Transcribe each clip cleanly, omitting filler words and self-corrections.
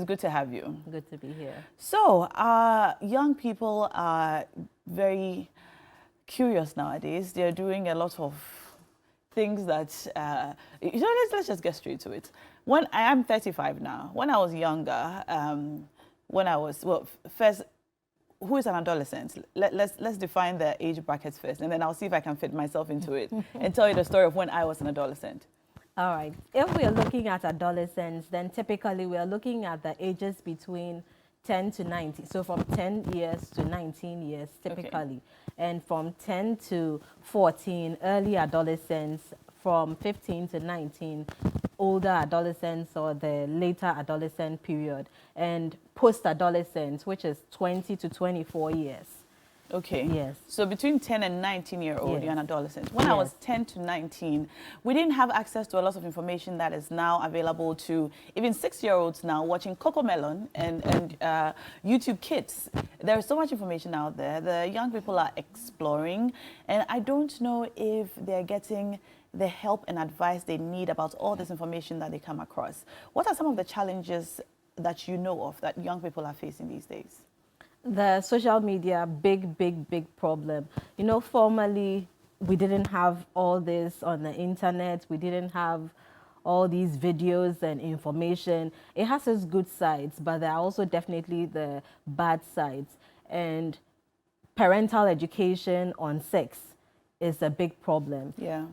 good to have you. Good to be here. So, young people are very curious nowadays. They're doing a lot of things that, let's just get straight to it. When I am 35 now, when I was younger, first, who is an adolescent? Let's define the age brackets first, and then I'll see if I can fit myself into it and tell you the story of when I was an adolescent. All right. If we are looking at adolescents, then typically we are looking at the ages between 10 to 19. So from 10 years to 19 years, typically. Okay. And from 10 to 14, early adolescents. From 15 to 19, older adolescents or the later adolescent period. And post-adolescents, which is 20 to 24 years. Okay. Yes. So between 10 and 19-year-old, yes. you're an adolescent. When I was 10 to 19, we didn't have access to a lot of information that is now available to even 6-year-olds now watching Cocomelon and YouTube Kids. There is so much information out there. The young people are exploring, and I don't know if they're getting the help and advice they need about all this information that they come across. What are some of the challenges that you know of that young people are facing these days? The social media, big problem. You know, formerly, we didn't have all this on the internet. We didn't have all these videos and information. It has its good sides, but there are also definitely the bad sides. And parental education on sex is a big problem. Yeah.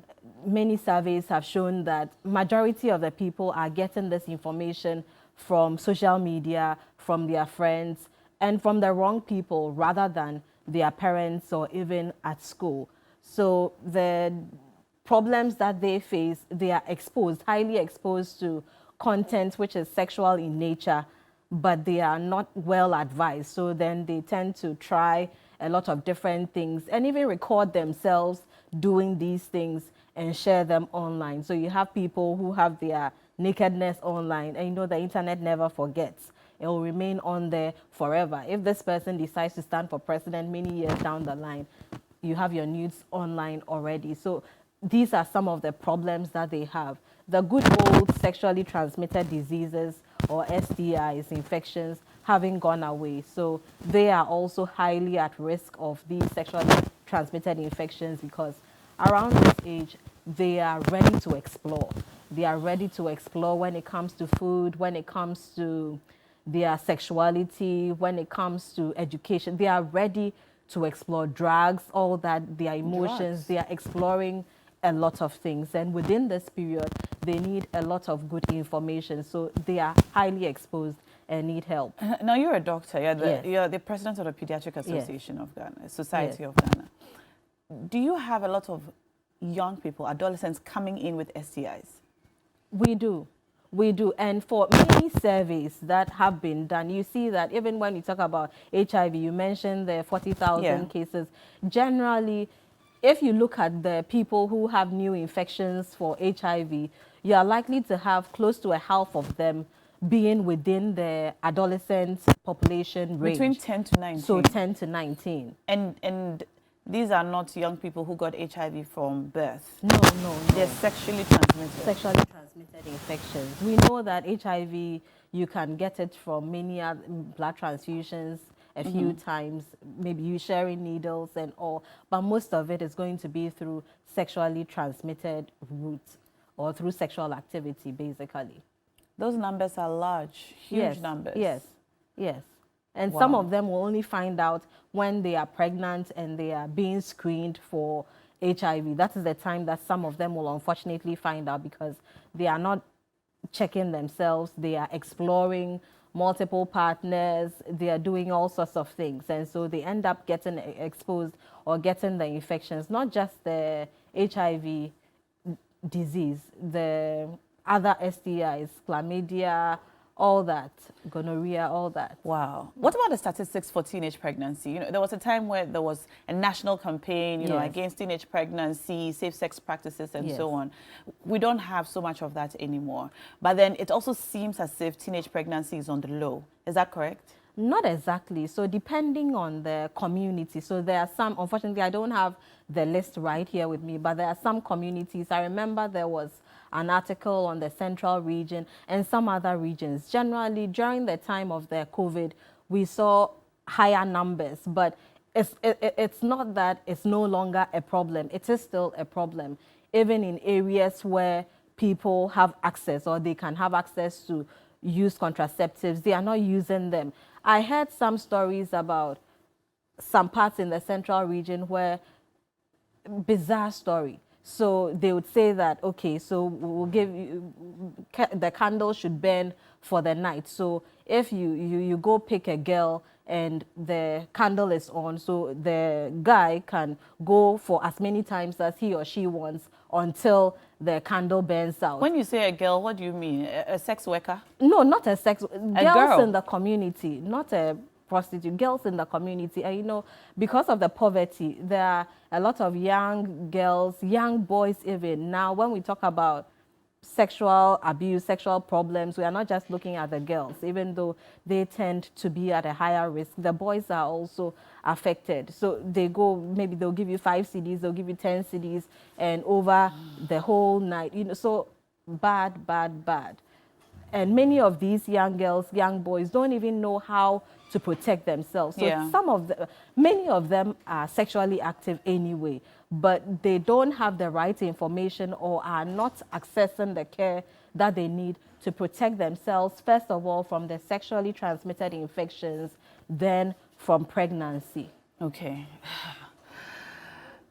Many surveys have shown that majority of the people are getting this information from social media, from their friends, and from the wrong people rather than their parents or even at school. So the problems that they face, they are exposed, highly exposed to content which is sexual in nature, but they are not well advised. So then they tend to try a lot of different things and even record themselves doing these things and share them online. So you have people who have their nakedness online, and you know the internet never forgets. It will remain on there forever. If this person decides to stand for president many years down the line, you have your nudes online already. So these are some of the problems that they have. The good old sexually transmitted diseases or STIs, infections, having gone away. So they are also highly at risk of these sexually transmitted infections because around this age, they are ready to explore. They are ready to explore when it comes to food, when it comes to their sexuality, when it comes to education. They are ready to explore drugs, all that, their emotions. They are exploring a lot of things. And within this period, they need a lot of good information. So they are highly exposed and need help. Now, you're a doctor. You're the president of the Pediatric Association of Ghana, Society of Ghana. Do you have a lot of young people, adolescents, coming in with STIs? We do. We do. And for many surveys that have been done, you see that even when you talk about HIV, you mentioned the 40,000 cases. Generally, if you look at the people who have new infections for HIV, you are likely to have close to a half of them being within the adolescent population range. Between 10 to 19. So 10 to 19. And these are not young people who got HIV from birth. No. They're sexually transmitted. Sexually transmitted infections. We know that HIV, you can get it from many blood transfusions a few times, maybe you sharing needles and all, but most of it is going to be through sexually transmitted routes or through sexual activity, basically. Those numbers are large, huge numbers. Yes. And some of them will only find out when they are pregnant and they are being screened for HIV. That is the time that some of them will unfortunately find out because they are not checking themselves. They are exploring multiple partners. They are doing all sorts of things. And so they end up getting exposed or getting the infections, not just the HIV disease, the other STIs, chlamydia, all that, gonorrhea, all that. Wow. What about the statistics for teenage pregnancy? You know, there was a time where there was a national campaign, you know, against teenage pregnancy, safe sex practices, and so on. We don't have so much of that anymore. But then it also seems as if teenage pregnancy is on the low. Is that correct? Not exactly. So depending on the community. So there are some, unfortunately, I don't have the list right here with me, but there are some communities. I remember there was an article on the central region and some other regions. Generally, during the time of the COVID, we saw higher numbers, but it's not that it's no longer a problem. It is still a problem, even in areas where people have access or they can have access to use contraceptives. They are not using them. I heard some stories about some parts in the central region where, bizarre story. So they would say that, okay, so we'll give you, the candle should burn for the night. So if you go pick a girl and the candle is on, so the guy can go for as many times as he or she wants until the candle burns out. When you say a girl, what do you mean? A sex worker? No, not a sex. Girls girl. in the community, not a prostitute. Girls in the community. And you know, because of the poverty, there are a lot of young girls, young boys even. Now, when we talk about sexual abuse, sexual problems, we are not just looking at the girls, even though they tend to be at a higher risk. The boys are also affected. So they go, maybe they'll give you 5 CDs, they'll give you 10 CDs, and over the whole night, you know, so bad, bad, bad. And many of these young girls, young boys don't even know how to protect themselves. So many of them are sexually active anyway, but they don't have the right information or are not accessing the care that they need to protect themselves, first of all, from the sexually transmitted infections, then from pregnancy. Okay.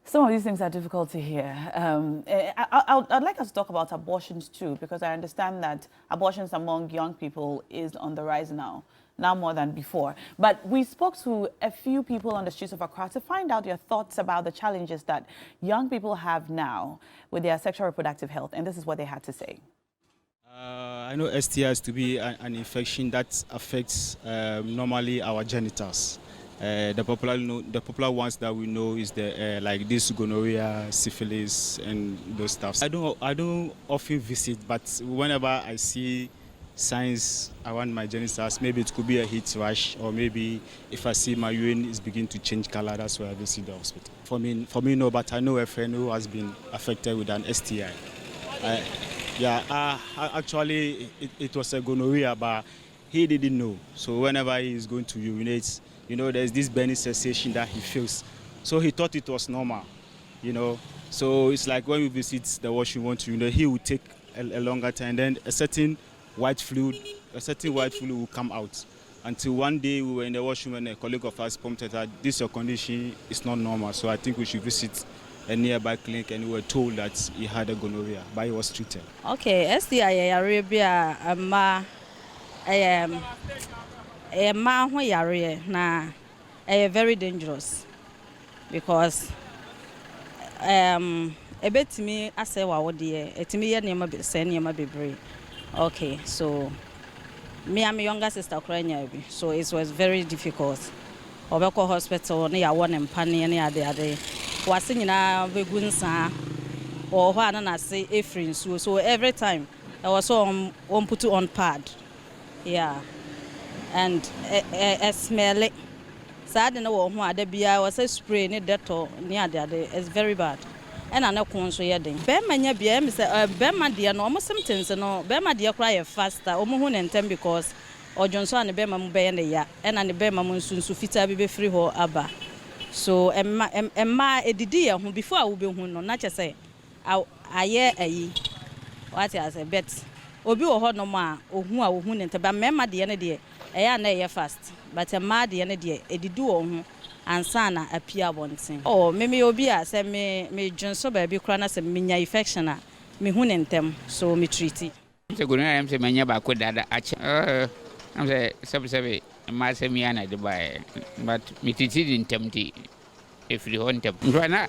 Some of these things are difficult to hear. I'd like us to talk about abortions too, because I understand that abortions among young people is on the rise now more than before. But we spoke to a few people on the streets of Accra to find out their thoughts about the challenges that young people have now with their sexual reproductive health, and this is what they had to say. I know STIs to be an infection that affects normally our genitals. The popular ones that we know is the like this gonorrhea, syphilis, and those stuff. I don't often visit, but whenever I see signs around my genitals, maybe it could be a heat rash, or maybe if I see my urine is beginning to change color, that's why I visit the hospital. For me, no, but I know a friend who has been affected with an STI. Actually, it was a gonorrhea, but he didn't know. So whenever he is going to urinate, you know, there's this burning sensation that he feels. So he thought it was normal, you know. So it's like when we visit the washroom, he will take a longer time, then a certain white fluid will come out. Until one day we were in the washroom and a colleague of us pointed that this your condition is not normal. So I think we should visit a nearby clinic, and we were told that he had a gonorrhea, but he was treated. Okay, STI Arabia ma ho yare na very dangerous, because ebetimi ase wa wode etimi ye niam be se niam bebre. Okay, so me and my younger sister Ukraine, so it was very difficult. Obeko hospital na ya won empane na ade wase nyina begunsa or ho ana na say efrin so every time I was on put on pad. Yeah. And a smell sad and no one there be I was a spray in Dettol near the other. It's very bad. And I know so yading. Bema be Bema dear no almost symptoms and no Bema dear cry faster or moon and ten because or Johnson and Bema Mube and the ya and the Bema Monsoon Sufita be free ho abba. So Emma a dear who before I will be who no not just say I hear a what I say bet Obi or hot no ma or who I will who and ba Memma the end dear. I fast, but a mad the end day, a do and sana appear one thing. Oh, maybe Obia said me Johnson baby cranas and minya infection, me hunentem, so me treaty. So good, I'm saying, my neighbor could that I'm saying, some my semiana to buy, but me treated in tempty if you want them.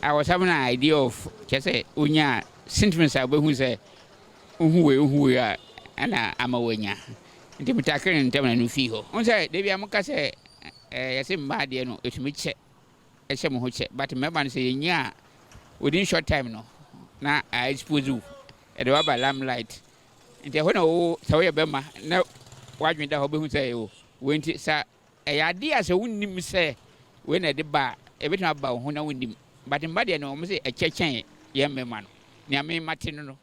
I was having an idea of just say, Unya, sentiments I will say, who we are, and I'm a winner. Nti mitakere ntem na no fi ho. Onse de bia muka se yase mba de no etumi che ehye mo ho che but member no se yenya within short time no na I expose you e de wa lamplight. Nti ho na wo se wo ye bema na wadwen da ho be hu se o wenti sa ya de ase wonnim se we na de ba e betima ba ho na wonnim but mba de no mo se echechen ye member no ne ame mate no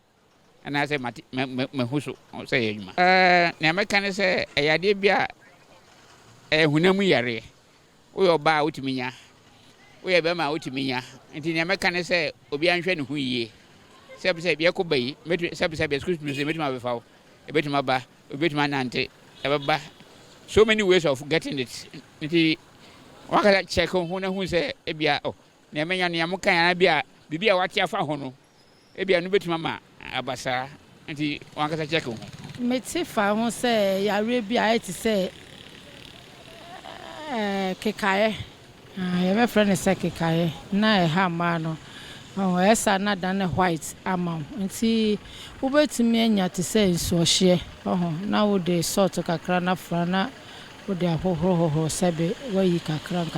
and I say Mahuso, or say, Namakan say, a idea be a Hunamu Yare. We are bow to me. We are Bama to me. And in American say, Obian Shen who ye. Sab say, Yakobe, Sab say, excuse me, my fowl, a bit my ba, a bit my auntie, ever ba. So many ways of getting it. What can I check on who say, Ebia, oh, Neman Yamuka and Abia, Bibia, what ya found? Ebia, no bit mamma, Abasa, and he one can check on. Metifa won't say, Arabia, to say, Kekae. My friend is Kekae, na Hamano. Oh, yes, I'm not done a white amount. And see, who bet to me and to say, so she, oh, now they sort of a crana frana. With their ho sabe where you can crank.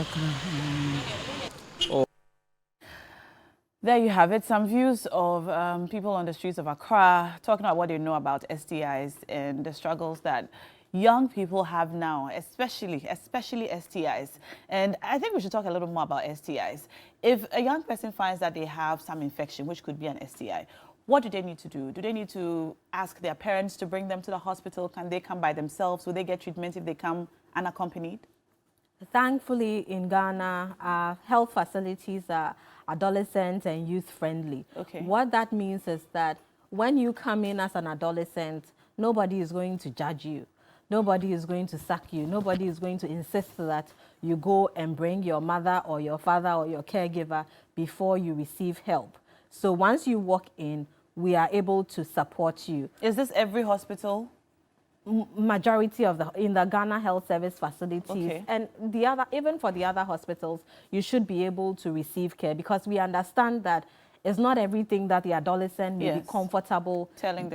There you have it. Some views of people on the streets of Accra talking about what they know about STIs and the struggles that young people have now, especially STIs. And I think we should talk a little more about STIs. If a young person finds that they have some infection, which could be an STI, what do they need to do? Do they need to ask their parents to bring them to the hospital? Can they come by themselves? Will they get treatment if they come unaccompanied? Thankfully, in Ghana, our health facilities are adolescent and youth friendly. Okay. What that means is that when you come in as an adolescent, nobody is going to judge you. Nobody is going to sack you. Nobody is going to insist that you go and bring your mother or your father or your caregiver before you receive help. So once you walk in, we are able to support you. Is this every hospital? Majority of in the Ghana Health Service facilities, okay. And the other, even for the other hospitals, you should be able to receive care, because we understand that it's not everything that the adolescent may be comfortable telling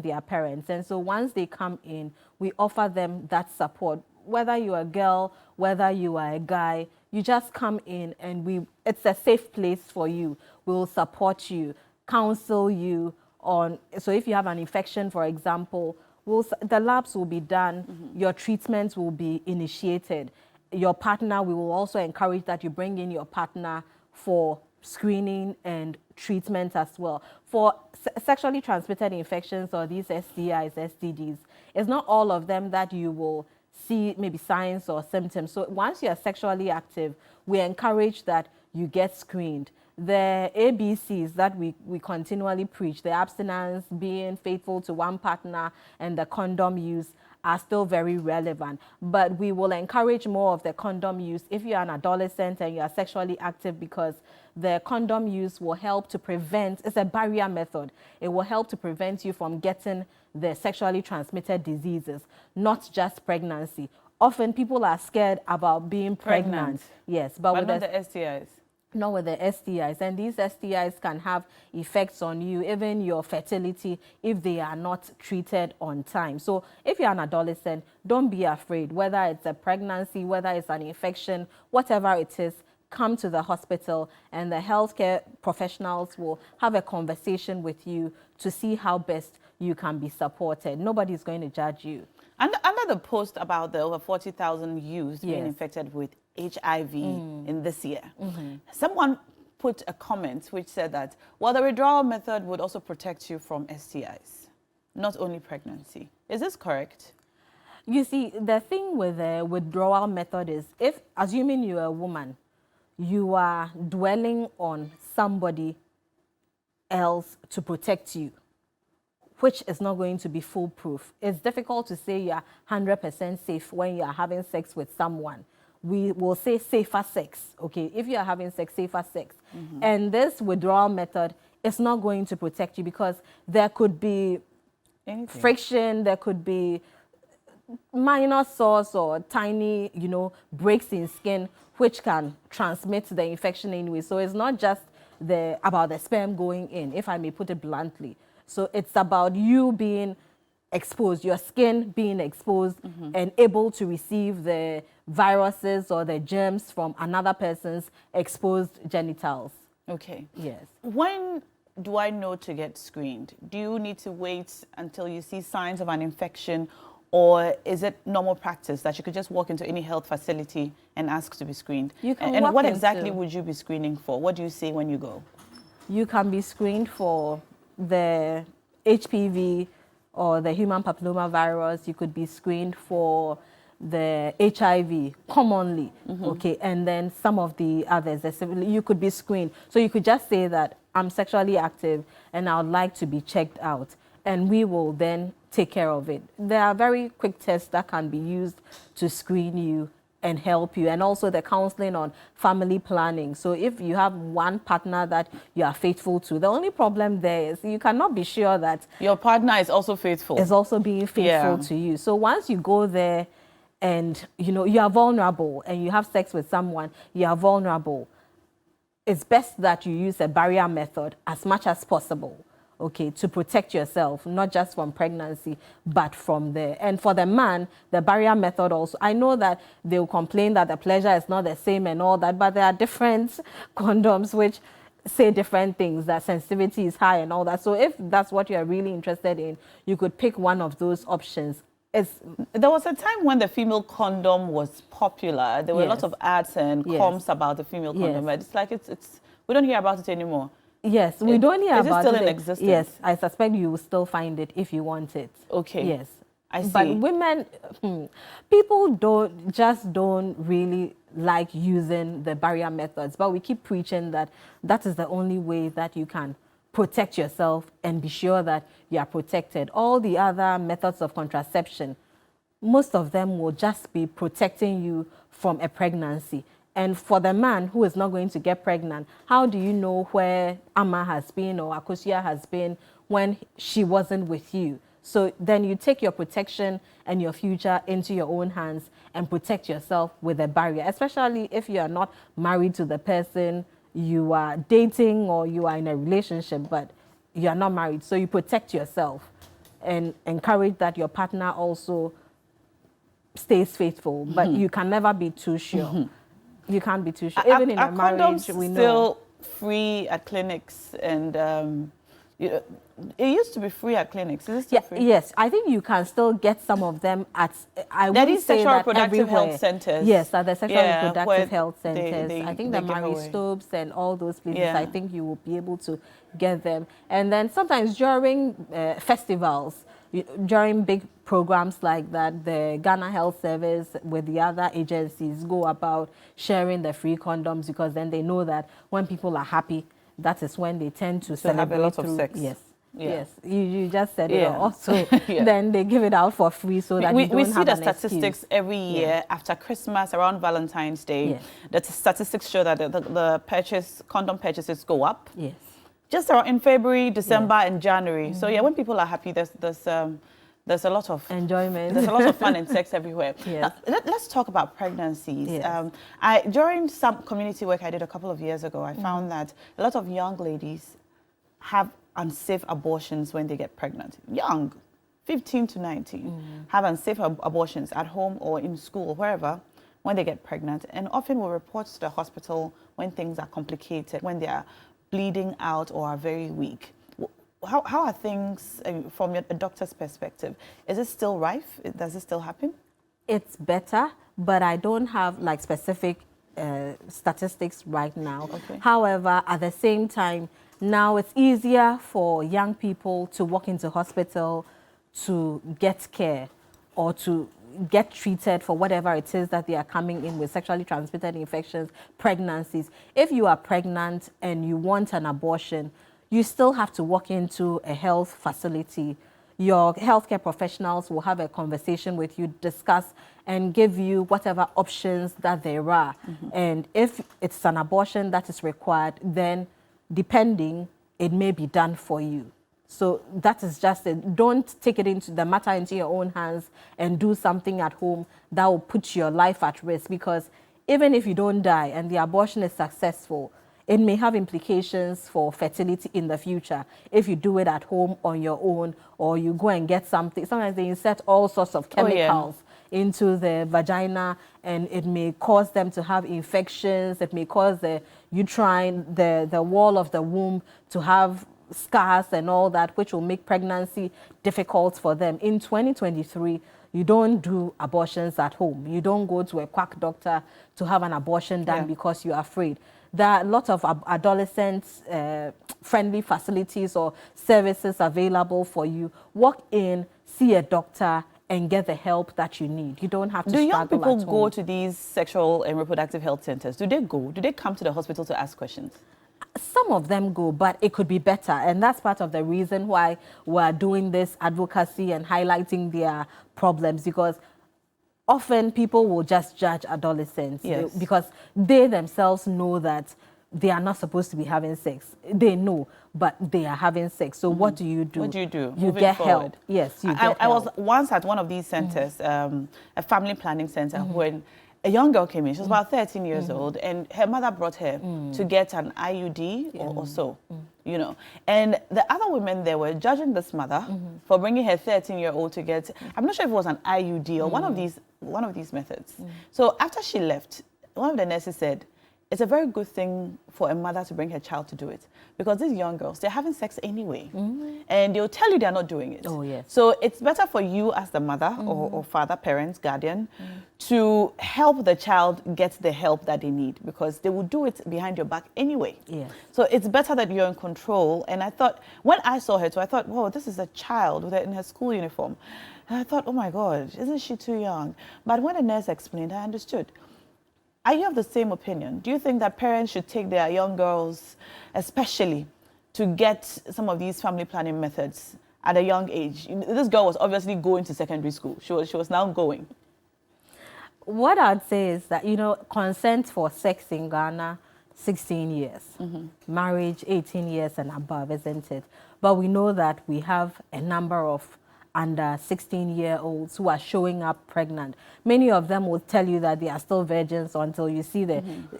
their parents. And so once they come in, we offer them that support. Whether you're a girl, whether you are a guy, you just come in and it's a safe place for you. We'll support you, counsel you on, so if you have an infection, for example, the labs will be done, your treatments will be initiated. Your partner, we will also encourage that you bring in your partner for screening and treatment as well. For sexually transmitted infections or these STIs, STDs, it's not all of them that you will see maybe signs or symptoms. So once you are sexually active, we encourage that you get screened. The ABCs that we continually preach, the abstinence, being faithful to one partner, and the condom use are still very relevant. But we will encourage more of the condom use if you're an adolescent and you are sexually active, because the condom use will help to prevent, it's a barrier method. It will help to prevent you from getting the sexually transmitted diseases, not just pregnancy. Often people are scared about being pregnant. Yes, but with not the STIs. Not with the STIs, and these STIs can have effects on you, even your fertility, if they are not treated on time. So if you're an adolescent, don't be afraid, whether it's a pregnancy, whether it's an infection, whatever it is, come to the hospital and the healthcare professionals will have a conversation with you to see how best you can be supported. Nobody's going to judge you. Under the post about the over 40,000 youths being infected with HIV in this year, someone put a comment which said that, well, the withdrawal method would also protect you from STIs, not only pregnancy. Is this correct? You see, the thing with the withdrawal method is, if, assuming you're a woman, you are dwelling on somebody else to protect you, which is not going to be foolproof. It's difficult to say you're 100% safe when you're having sex with someone. We will say safer sex, okay? If you're having sex, safer sex. And this withdrawal method is not going to protect you, because there could be friction, there could be minor sores or tiny, breaks in skin, which can transmit the infection anyway. So it's not just about the sperm going in, if I may put it bluntly. So it's about you being exposed, your skin being exposed and able to receive the viruses or the germs from another person's exposed genitals. Okay. Yes. When do I know to get screened? Do you need to wait until you see signs of an infection, or is it normal practice that you could just walk into any health facility and ask to be screened? You can and walk what into, exactly would you be screening for? What do you say when you go? You can be screened for HPV or the human papilloma virus. You could be screened for the HIV commonly, okay, and then some of the others, you could be screened. So you could just say that I'm sexually active and I would like to be checked out, and we will then take care of it. There are very quick tests that can be used to screen you and help you, and also the counseling on family planning. So if you have one partner that you are faithful to, the only problem there is you cannot be sure that your partner is also faithful. Is also being faithful to you. So once you go there and you are vulnerable and you have sex with someone, you are vulnerable, it's best that you use a barrier method as much as possible, okay, to protect yourself, not just from pregnancy, but from there. And for the man, the barrier method also, I know that they'll complain that the pleasure is not the same and all that, but there are different condoms which say different things, that sensitivity is high and all that. So if that's what you're really interested in, you could pick one of those options. There was a time when the female condom was popular. There were a lot of ads and comms about the female condom, but it's like we don't hear about it anymore. Yes, we don't hear about it. Is it still in existence? Yes, I suspect you will still find it if you want it. Okay. Yes. I see. But women, people don't really like using the barrier methods, but we keep preaching that that is the only way that you can protect yourself and be sure that you are protected. All the other methods of contraception, most of them will just be protecting you from a pregnancy. And for the man who is not going to get pregnant, how do you know where Amma has been or Akosia has been when she wasn't with you? So then you take your protection and your future into your own hands and protect yourself with a barrier, especially if you are not married to the person you are dating or you are in a relationship, but you are not married. So you protect yourself and encourage that your partner also stays faithful, but you can never be too sure. You can't be too sure. Even in a marriage, we know. Still free at clinics, and it used to be free at clinics. Is it still free? Yes, I think you can still get some of them at. I That wouldn't is say sexual that reproductive everywhere. health centers. Yes, at the sexual reproductive where health centers. I think the give Marie away. Stopes and all those places. I think you will be able to get them. And then sometimes during festivals, during big programs like that, the Ghana Health Service with the other agencies go about sharing the free condoms, because then they know that when people are happy, that is when they tend to celebrate have a lot through, of sex. Yes. Yeah. Yes, you just said it all. So Yeah. then they give it out for free so that we you don't see have the an statistics excuse. every year after Christmas, around Valentine's Day. Yes. The statistics show that the condom purchases go up. Yes. Just around in February, December, and January. So yeah, when people are happy, there's a lot of enjoyment. There's a lot of fun and sex everywhere. Yes. Let's talk about pregnancies. Yes. During some community work I did a couple of years ago, I found that a lot of young ladies have unsafe abortions when they get pregnant. Young, 15 to 19, have unsafe abortions at home or in school, wherever, when they get pregnant, and often will report to the hospital when things are complicated, when they are bleeding out or are very weak. How are things from a doctor's perspective? Is it still rife? Does it still happen? It's better, but I don't have like specific statistics right now. Okay. However, at the same time, now it's easier for young people to walk into hospital to get care or to get treated for whatever it is that they are coming in with, sexually transmitted infections, pregnancies. If you are pregnant and you want an abortion, you still have to walk into a health facility. Your healthcare professionals will have a conversation with you, discuss and give you whatever options that there are. And if it's an abortion that is required, then depending, it may be done for you. So that is just it. Don't take it into the matter into your own hands and do something at home that will put your life at risk, because even if you don't die and the abortion is successful, it may have implications for fertility in the future if you do it at home on your own, or you go and get something. Sometimes they insert all sorts of chemicals into the vagina, and it may cause them to have infections. It may cause the uterine, the wall of the womb to have scars and all that, which will make pregnancy difficult for them. In 2023, You don't do abortions at home. You don't go to a quack doctor to have an abortion done because you're afraid. There are a lot of adolescent-friendly facilities or services available for you. Walk in, see a doctor, and get the help that you need. You don't have to struggle at home. Do young people go to these sexual and reproductive health centers? Do they go? Do they come to the hospital to ask questions? Some of them go, but it could be better. And that's part of the reason why we're doing this advocacy and highlighting their problems, because often people will just judge adolescents because they themselves know that they are not supposed to be having sex. They know, but they are having sex. So what do you do? What do you do? You get help. Yes, you get help. I was once at one of these centers, a family planning center, when a young girl came in. She was about 13 years old, and her mother brought her to get an IUD or so, you know. And the other women there were judging this mother for bringing her 13-year-old to get, I'm not sure if it was an IUD or one of these methods. So after she left, one of the nurses said, it's a very good thing for a mother to bring her child to do it, because these young girls, they're having sex anyway, and they'll tell you they're not doing it. Oh, yes. So it's better for you as the mother or father, parents, guardian, to help the child get the help that they need, because they will do it behind your back anyway. Yes. So it's better that you're in control. And I thought, when I saw her too, I thought, whoa, this is a child with her in her school uniform. And I thought, oh my God, isn't she too young? But when the nurse explained, I understood. Are you of the same opinion? Do you think that parents should take their young girls, especially, to get some of these family planning methods at a young age? This girl was obviously going to secondary school. She was now going. What I'd say is that, you know, consent for sex in Ghana, 16 years. Marriage, 18 years and above, isn't it? But we know that we have a number of under 16-year-olds who are showing up pregnant. Many of them will tell you that they are still virgins until you see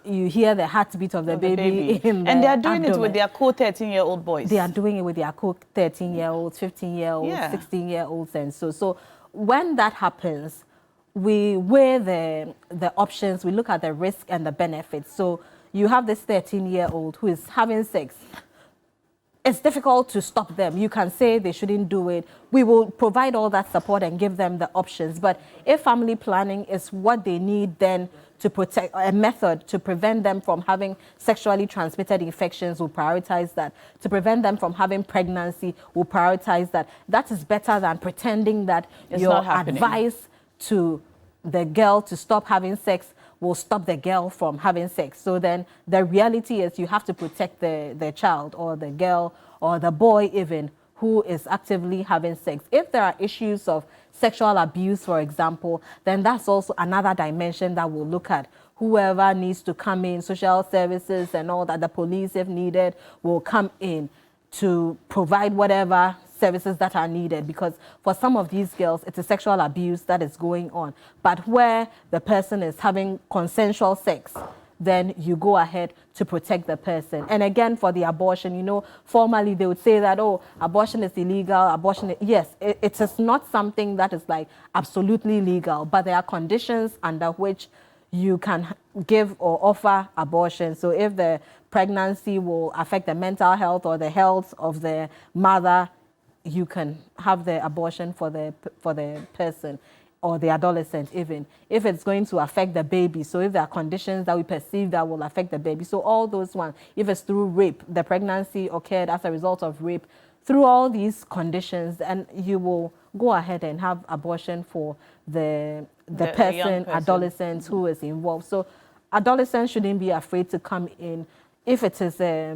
you hear the heartbeat of the baby in the and they are doing abdomen. it with their co-13-year-old boys. They are doing it with their co-13-year-olds, 15-year-olds, 16-year-olds, and so when that happens, we weigh the options, we look at the risk and the benefits. So you have this 13-year-old who is having sex. It's difficult to stop them. You can say they shouldn't do it. We will provide all that support and give them the options. But if family planning is what they need, then to protect a method to prevent them from having sexually transmitted infections, we'll prioritize that. To prevent them from having pregnancy, we'll prioritize that. That is better than pretending that your advice to the girl to stop having sex will stop the girl from having sex. So then the reality is you have to protect the child or the girl or the boy even who is actively having sex. If there are issues of sexual abuse, for example, then that's also another dimension that we'll look at. Whoever needs to come in, social services and all that, the police if needed, will come in to provide whatever services that are needed, because for some of these girls, it's a sexual abuse that is going on. But where the person is having consensual sex, then you go ahead to protect the person. And again, for the abortion, you know, formally they would say that, oh, abortion is illegal, yes, it is not something that is like absolutely legal, but there are conditions under which you can give or offer abortion. So if the pregnancy will affect the mental health or the health of the mother, you can have the abortion for the person or the adolescent even. If it's going to affect the baby, so if there are conditions that we perceive that will affect the baby, so all those ones, if it's through rape, the pregnancy occurred as a result of rape, through all these conditions, and you will go ahead and have abortion for the person, adolescent who is involved. So adolescents shouldn't be afraid to come in. If it is a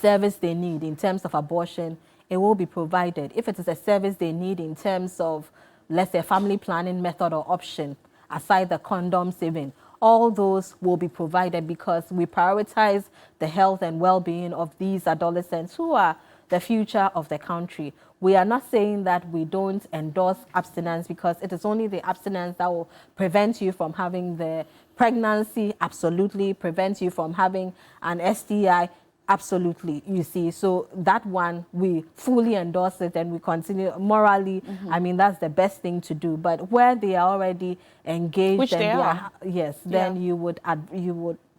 service they need in terms of abortion, it will be provided. If it is a service they need in terms of, let's say, family planning method or option, aside the condoms even, all those will be provided, because we prioritize the health and well-being of these adolescents who are the future of the country. We are not saying that we don't endorse abstinence, because it is only the abstinence that will prevent you from having the pregnancy, absolutely, prevent you from having an STI, absolutely, you see. So that one, we fully endorse it and we continue morally. I mean, that's the best thing to do. But where they are already engaged, which they are, yes, then you would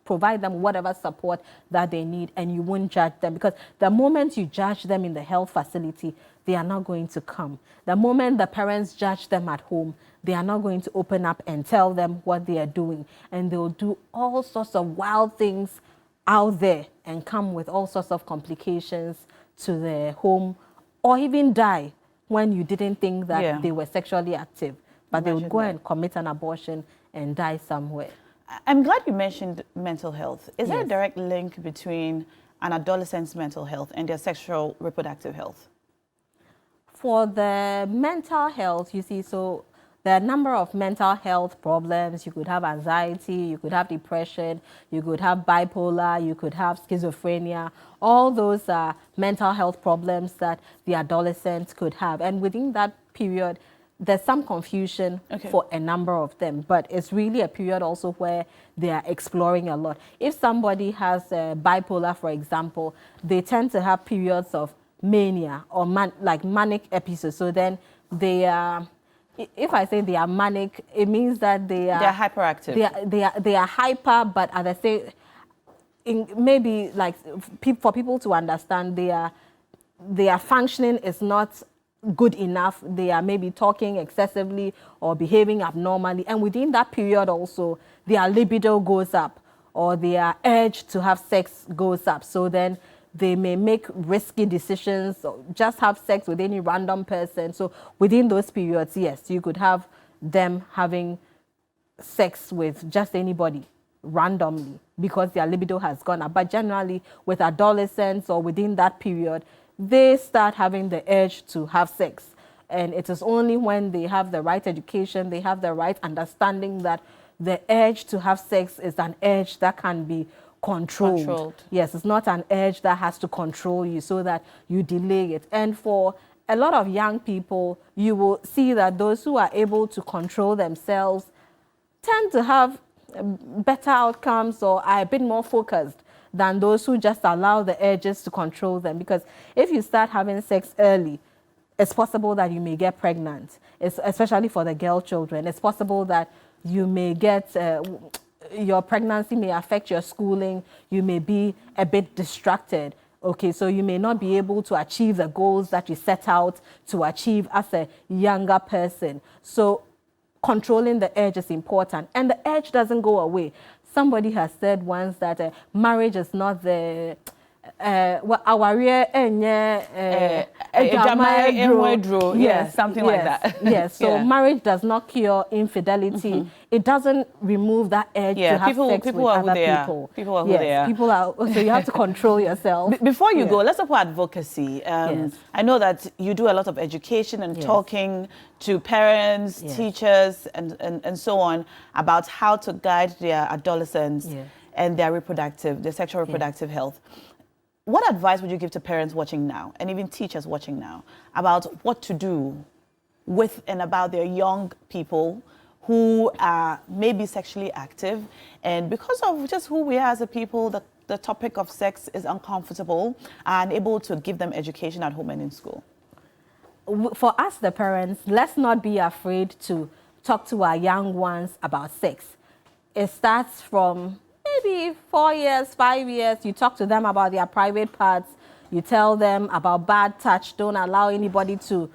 provide them whatever support that they need, and you won't judge them, because the moment you judge them in the health facility, they are not going to come. The moment the parents judge them at home, they are not going to open up and tell them what they are doing. And they'll do all sorts of wild things out there and come with all sorts of complications to their home, or even die when you didn't think that they were sexually active. But they would go and commit an abortion and die somewhere. I'm glad you mentioned mental health. Is there a direct link between an adolescent's mental health and their sexual reproductive health? For the mental health, you see, so there are a number of mental health problems. You could have anxiety, you could have depression, you could have bipolar, you could have schizophrenia. All those are mental health problems that the adolescent could have. And within that period, there's some confusion for a number of them, but it's really a period also where they are exploring a lot. If somebody has bipolar, for example, they tend to have periods of mania or like manic episodes. So then they are, if I say they are manic, it means that they are hyperactive. They are hyper, but at the same, maybe like for people to understand, their functioning is not good enough. They are maybe talking excessively or behaving abnormally, and within that period also their libido goes up or their urge to have sex goes up. So then they may make risky decisions or just have sex with any random person. So within those periods, yes, you could have them having sex with just anybody randomly because their libido has gone up. But generally with adolescents or within that period, they start having the urge to have sex. And it is only when they have the right education, they have the right understanding that the urge to have sex is an urge that can be controlled. Yes, it's not an urge that has to control you so that you delay it. And for a lot of young people, you will see that those who are able to control themselves tend to have better outcomes or are a bit more focused than those who just allow the urges to control them. Because if you start having sex early, it's possible that you may get pregnant, especially for the girl children. It's possible that you may get, your pregnancy may affect your schooling. You may be a bit distracted. Okay, so you may not be able to achieve the goals that you set out to achieve as a younger person. So controlling the urge is important. And the urge doesn't go away. Somebody has said once that marriage is not the something like that. Yes, so marriage does not cure infidelity. It doesn't remove that urge to have sex with other people. People are who they are. People are, so you have to control yourself. Before you go, let's talk about advocacy. I know that you do a lot of education and talking to parents, teachers, and so on about how to guide their adolescents and their sexual reproductive health. What advice would you give to parents watching now and even teachers watching now about what to do with and about their young people who are maybe sexually active, and because of just who we are as a people, the topic of sex is uncomfortable, and able to give them education at home and in school? For us, the parents, let's not be afraid to talk to our young ones about sex. It starts from maybe 4 years, 5 years. You talk to them about their private parts. You tell them about bad touch. Don't allow anybody to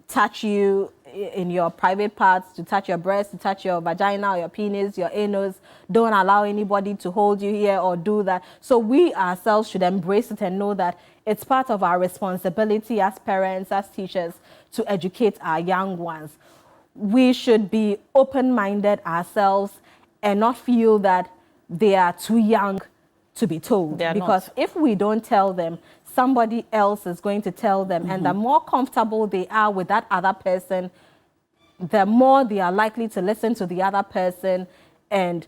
touch you in your private parts, to touch your breast, to touch your vagina, or your penis, your anus. Don't allow anybody to hold you here or do that. So we ourselves should embrace it and know that it's part of our responsibility as parents, as teachers, to educate our young ones. We should be open-minded ourselves and not feel that they are too young to be told. Because if we don't tell them, somebody else is going to tell them. And the more comfortable they are with that other person, the more they are likely to listen to the other person and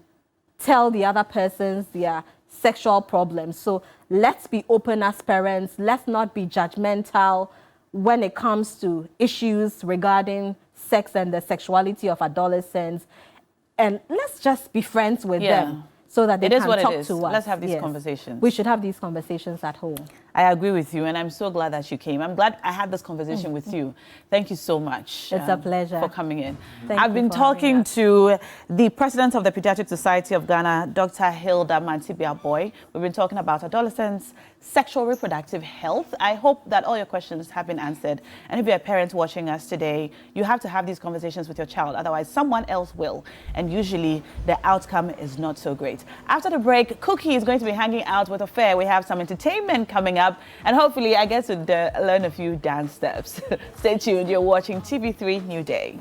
tell the other persons their sexual problems. So let's be open as parents. Let's not be judgmental when it comes to issues regarding sex and the sexuality of adolescents. And let's just be friends with them so that they can talk to us. Let's have these conversations. We should have these conversations at home. I agree with you, and I'm so glad that you came. I'm glad I had this conversation with you. Thank you so much. It's a pleasure. For coming in. Thank I've you been for having talking us. to the president of the Pediatric Society of Ghana, Dr. Hilda Mantibia-Boy. We've been talking about adolescents' sexual reproductive health. I hope that all your questions have been answered. And if you're a parent watching us today, you have to have these conversations with your child. Otherwise, someone else will. And usually, the outcome is not so great. After the break, Cookie is going to be hanging out with Affair. We have some entertainment coming up. And hopefully, I get to learn a few dance steps. Stay tuned. You're watching TV3 New Day.